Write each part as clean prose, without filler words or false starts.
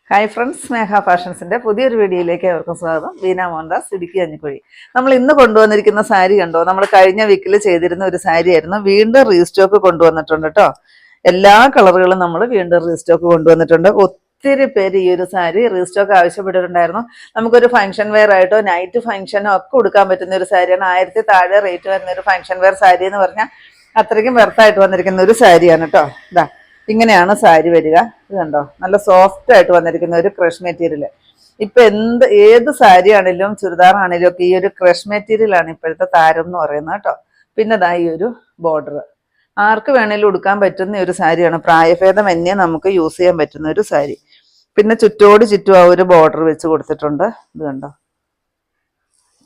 Hi friends, സ്നേഹ ഫാഷൻസിൻ്റെ പുതിയൊരു വീഡിയോയിലേക്ക് അവർക്കും സ്വാഗതം. ബീന മോഹൻദാസ്, ഇടുക്കി അഞ്ഞിക്കുഴി. നമ്മൾ ഇന്ന് കൊണ്ടുവന്നിരിക്കുന്ന സാരി കണ്ടോ? നമ്മൾ കഴിഞ്ഞ വീക്കിൽ ചെയ്തിരുന്ന ഒരു സാരി ആയിരുന്നു. വീണ്ടും റീസ്റ്റോക്ക് കൊണ്ടുവന്നിട്ടുണ്ട് കേട്ടോ. എല്ലാ കളറുകളും നമ്മൾ വീണ്ടും റീസ്റ്റോക്ക് കൊണ്ടുവന്നിട്ടുണ്ട്. ഒത്തിരി പേര് ഈ ഒരു സാരി റീസ്റ്റോക്ക് ആവശ്യപ്പെട്ടിട്ടുണ്ടായിരുന്നു. നമുക്കൊരു ഫംഗ്ഷൻ വെയർ ആയിട്ടോ നൈറ്റ് ഫംഗ്ഷനോ ഒക്കെ കൊടുക്കാൻ പറ്റുന്ന ഒരു സാരിയാണ്. 1000 താഴെ റേറ്റ് വരുന്ന ഒരു ഫംഗ്ഷൻ വെയർ സാരി എന്ന് പറഞ്ഞാൽ അത്രയ്ക്കും വെർത്തായിട്ട് വന്നിരിക്കുന്ന ഒരു സാരിയാണ് കേട്ടോ. ഇതാ ഇങ്ങനെയാണ് സാരി വരിക. ഇത് കണ്ടോ, നല്ല സോഫ്റ്റ് ആയിട്ട് വന്നിരിക്കുന്ന ഒരു ക്രഷ് മെറ്റീരിയൽ. ഇപ്പൊ ഏത് സാരി ആണെങ്കിലും ചുരിദാർ ആണെങ്കിലും ഒക്കെ ഈ ഒരു ക്രഷ് മെറ്റീരിയൽ ആണ് ഇപ്പോഴത്തെ താരം എന്ന് പറയുന്നത് കേട്ടോ. പിന്നെ ദാ ഈ ഒരു ബോർഡർ ആർക്ക് വേണേലും ഉടുക്കാൻ പറ്റുന്ന ഒരു സാരിയാണ്. പ്രായഭേദമന്യേ നമുക്ക് യൂസ് ചെയ്യാൻ പറ്റുന്ന ഒരു സാരി. പിന്നെ ചുറ്റോട് ചുറ്റും ആ ഒരു ബോർഡർ വെച്ച് കൊടുത്തിട്ടുണ്ട്. ഇത് കണ്ടോ.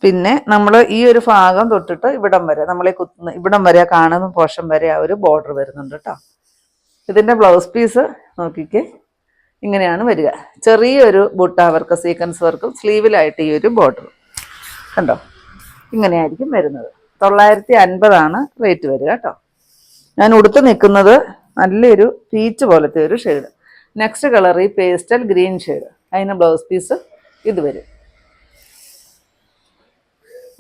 പിന്നെ നമ്മൾ ഈ ഒരു ഭാഗം തൊട്ടിട്ട് ഇവിടം വരെ നമ്മളെ ഇവിടം വരെ കാണുന്ന പോർഷൻ വരെ ആ ഒരു ബോർഡർ വരുന്നുണ്ട് കേട്ടോ. ഇതിൻ്റെ ബ്ലൗസ് പീസ് നോക്കിക്കേ, ഇങ്ങനെയാണ് വരിക. ചെറിയൊരു ബുട്ട വർക്ക്, സീക്വൻസ് വർക്കും സ്ലീവിലായിട്ട് ഈ ഒരു ബോർഡർ കണ്ടോ, ഇങ്ങനെയായിരിക്കും വരുന്നത്. 950 റേറ്റ് വരിക കേട്ടോ. ഞാൻ ഉടുത്ത് നിൽക്കുന്നത് നല്ലൊരു പീച്ച് പോലത്തെ ഒരു ഷെയ്ഡ്. നെക്സ്റ്റ് കളർ ഈ പേസ്റ്റൽ ഗ്രീൻ ഷെയ്ഡ്. അതിന് ബ്ലൗസ് പീസ് ഇത് വരും.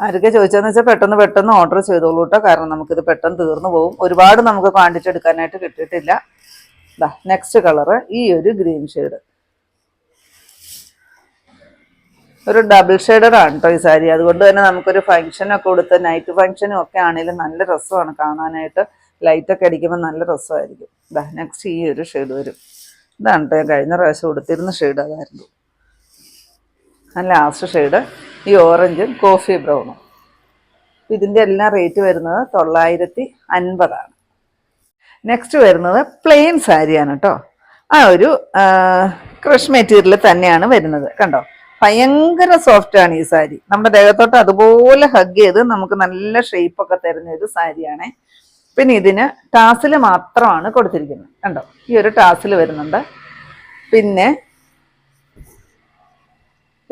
ആരൊക്കെ ചോദിച്ചതെന്ന് വെച്ചാൽ പെട്ടെന്ന് ഓർഡർ ചെയ്തോളൂ കേട്ടോ. കാരണം നമുക്കിത് പെട്ടെന്ന് തീർന്നു പോകും. ഒരുപാട് നമുക്ക് ക്വാണ്ടിറ്റി എടുക്കാനായിട്ട് കിട്ടിയിട്ടില്ല. നെക്സ്റ്റ് കളറ് ഈ ഒരു ഗ്രീൻ ഷെയ്ഡ്. ഒരു ഡബിൾ ഷെയ്ഡറാണ് കേട്ടോ ഈ സാരി. അതുകൊണ്ട് തന്നെ നമുക്കൊരു ഫംഗ്ഷനൊക്കെ കൊടുത്ത് നൈറ്റ് ഫംഗ്ഷനും ഒക്കെ ആണെങ്കിലും നല്ല രസമാണ് കാണാനായിട്ട്. ലൈറ്റൊക്കെ അടിക്കുമ്പോൾ നല്ല രസമായിരിക്കും. നെക്സ്റ്റ് ഈ ഒരു ഷെയ്ഡ് വരും. ഇതാണ് കേട്ടോ ഞാൻ കഴിഞ്ഞ പ്രാവശ്യം കൊടുത്തിരുന്ന ഷെയ്ഡ്, അതായിരുന്നു. ലാസ്റ്റ് ഷെയ്ഡ് ഈ ഓറഞ്ചും കോഫി ബ്രൗണും. ഇതിൻ്റെ എല്ലാം റേറ്റ് വരുന്നത് 950. നെക്സ്റ്റ് വരുന്നത് പ്ലെയിൻ സാരിയാണ് കേട്ടോ. ആ ഒരു ക്രഷ് മെറ്റീരിയൽ തന്നെയാണ് വരുന്നത്. കണ്ടോ, ഭയങ്കര സോഫ്റ്റ് ആണ് ഈ സാരി. നമ്മുടെ ദേഹത്തോട്ട് അതുപോലെ ഹഗ് ചെയ്ത് നമുക്ക് നല്ല ഷേപ്പൊക്കെ തരുന്ന ഒരു സാരിയാണേ. പിന്നെ ഇതിന് ടാസിൽ മാത്രമാണ് കൊടുത്തിരിക്കുന്നത്. കണ്ടോ, ഈ ഒരു ടാസിൽ വരുന്നുണ്ട്. പിന്നെ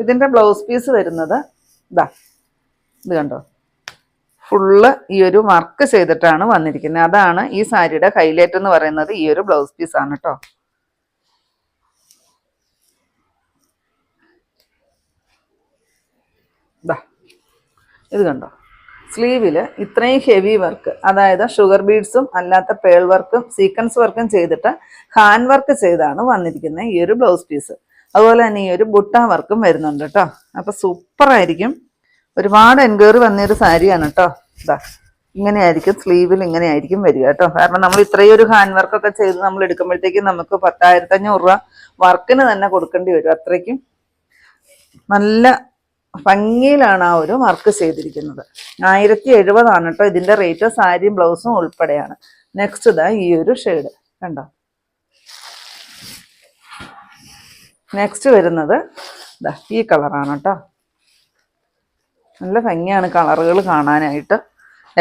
ഇതിൻ്റെ ബ്ലൗസ് പീസ് വരുന്നത് ഇത് കണ്ടോ, ഫുള്ള് ഈ ഒരു വർക്ക് ചെയ്തിട്ടാണ് വന്നിരിക്കുന്നത്. അതാണ് ഈ സാരിയുടെ ഹൈലൈറ്റ് എന്ന് പറയുന്നത്. ഈ ഒരു ബ്ലൗസ് പീസ് ആണ് കേട്ടോ. ഇത് കണ്ടോ, സ്ലീവിൽ ഇത്രയും ഹെവി വർക്ക്, അതായത് ഷുഗർ ബീഡ്സും അല്ലാത്ത പേൾ വർക്കും സീക്വൻസ് വർക്കും ചെയ്തിട്ട് ഹാൻഡ് വർക്ക് ചെയ്താണ് വന്നിരിക്കുന്നത് ഈ ഒരു ബ്ലൗസ് പീസ്. അതുപോലെ തന്നെ ഈ ഒരു ബുട്ട വർക്കും വരുന്നുണ്ട് കേട്ടോ. അപ്പൊ സൂപ്പറായിരിക്കും. ഒരുപാട് എൻക്വയറി വന്നൊരു സാരിയാണ് കേട്ടോ. ഇങ്ങനെയായിരിക്കും സ്ലീവിൽ ഇങ്ങനെയായിരിക്കും വരിക കേട്ടോ. കാരണം നമ്മൾ ഇത്രയും ഒരു ഹാൻഡ് വർക്കൊക്കെ ചെയ്ത് നമ്മൾ എടുക്കുമ്പോഴത്തേക്കും നമുക്ക് 10,500 രൂപ വർക്കിന് തന്നെ കൊടുക്കേണ്ടി വരും. അത്രയ്ക്കും നല്ല ഭംഗിയിലാണ് ആ ഒരു വർക്ക് ചെയ്തിരിക്കുന്നത്. 1070 കേട്ടോ ഇതിന്റെ റേറ്റ്. സാരിയും ബ്ലൗസും ഉൾപ്പെടെയാണ്. നെക്സ്റ്റ് ഈ ഒരു ഷെയ്ഡ് കണ്ടോ. നെക്സ്റ്റ് വരുന്നത് ഈ കളറാണ് കേട്ടോ. നല്ല ഭംഗിയാണ് കളറുകൾ കാണാനായിട്ട്.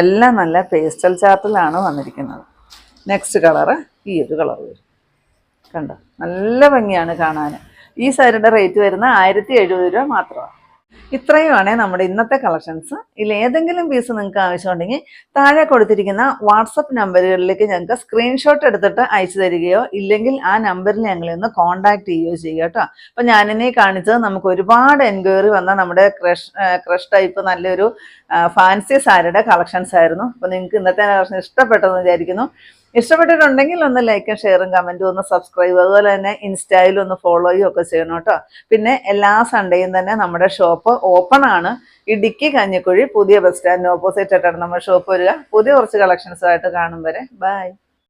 എല്ലാം നല്ല പേസ്റ്റൽ ചാർട്ടിലാണ് വന്നിരിക്കുന്നത്. നെക്സ്റ്റ് കളറ് ഈ ഒരു കളർ വരും. കണ്ടോ, നല്ല ഭംഗിയാണ് കാണാൻ. ഈ സാരിയുടെ റേറ്റ് വരുന്നത് 1070 രൂപ മാത്രമാണ്. ഇത്രയുമാണ് നമ്മുടെ ഇന്നത്തെ കളക്ഷൻസ്. ഇതിൽ ഏതെങ്കിലും പീസ് നിങ്ങൾക്ക് ആവശ്യമുണ്ടെങ്കിൽ താഴെ കൊടുത്തിരിക്കുന്ന വാട്സപ്പ് നമ്പറുകളിലേക്ക് ഞങ്ങൾക്ക് സ്ക്രീൻഷോട്ട് എടുത്തിട്ട് അയച്ചു തരികയോ ഇല്ലെങ്കിൽ ആ നമ്പറിൽ ഞങ്ങളെ ഒന്ന് കോൺടാക്ട് ചെയ്യുകയോ ചെയ്യുക കേട്ടോ. അപ്പം ഞാനിനെ കാണിച്ചത് നമുക്ക് ഒരുപാട് എൻക്വയറി വന്ന നമ്മുടെ ക്രഷ് ടൈപ്പ് നല്ലൊരു ഫാൻസി സാരിയുടെ കളക്ഷൻസ് ആയിരുന്നു. അപ്പോൾ നിങ്ങൾക്ക് ഇന്നത്തെ കളക്ഷൻ ഇഷ്ടപ്പെട്ടെന്ന് വിചാരിക്കുന്നു. ഇഷ്ടപ്പെട്ടിട്ടുണ്ടെങ്കിൽ ഒന്ന് ലൈക്കും ഷെയറും കമൻറ്റും ഒന്ന് സബ്സ്ക്രൈബ്, അതുപോലെ തന്നെ ഇൻസ്റ്റയിലും ഒന്ന് ഫോളോയും ഒക്കെ ചെയ്യണം കേട്ടോ. പിന്നെ എല്ലാ സൺഡേയും തന്നെ നമ്മുടെ ഷോപ്പ് ഓപ്പൺ ആണ്. ഇടുക്കി കഞ്ഞിക്കുഴി പുതിയ ബസ് സ്റ്റാൻഡിന് ഓപ്പോസിറ്റ് ആയിട്ടാണ് നമ്മുടെ ഷോപ്പ് വരിക. പുതിയ കുറച്ച് കളക്ഷൻസുമായിട്ട് കാണും വരെ ബൈ.